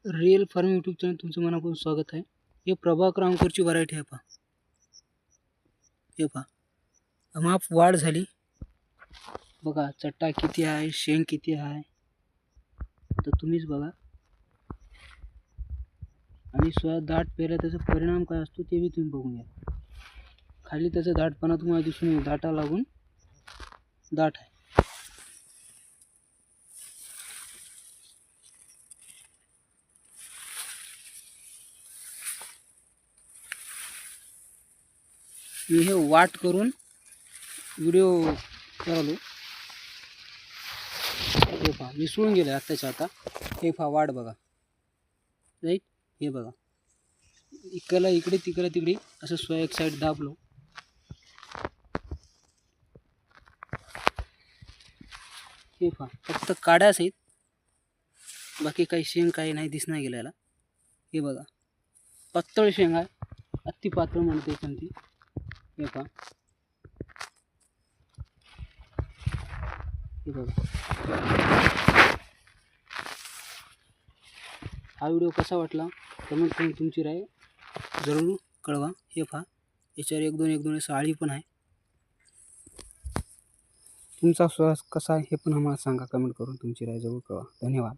Real form YouTube channel तुमचं मनापासून स्वागत आहे. हे प्रभाकर अंकुरची व्हरायटी आहे पहा. हे पहा माप वाढ झाली बघा. चट्टा किती आहे, शेंग किती आहे तर तुम्हीच बघा. आणि स्वतः दाट पेरला त्याचा परिणाम काय असतो ते बी तुम्ही बघून घ्या. खाली त्याचा दाटपणा तुम्हाला दिसून येईल. दाटा लागून दाट आहे. मी हे वाट करून व्हिडिओ करालो. हे पहा मिसळून गेले आत्ताच्या आता. हे पहा वाट बघा. राईट. हे बघा इकडला इकडे तिकडे तिकडे असं एक साईड दाबलो. हे पहा फक्त काड्याच आहेत, बाकी काही शेंग काही नाही दिसणार गेल्याला. हे बघा पातळ शेंग आहे, अति पातळ म्हणते पण ती. हे पहा. हे बघा. हा व्हिडिओ कसा वाटला कमेंट करून तुमची राय जरूर कळवा. हे पहा याच्यावर एक दोन असं आळी पण आहे. तुमचा श्वास कसा आहे हे पण आम्हाला सांगा कमेंट करून. तुमची राय जरूर कळवा. धन्यवाद.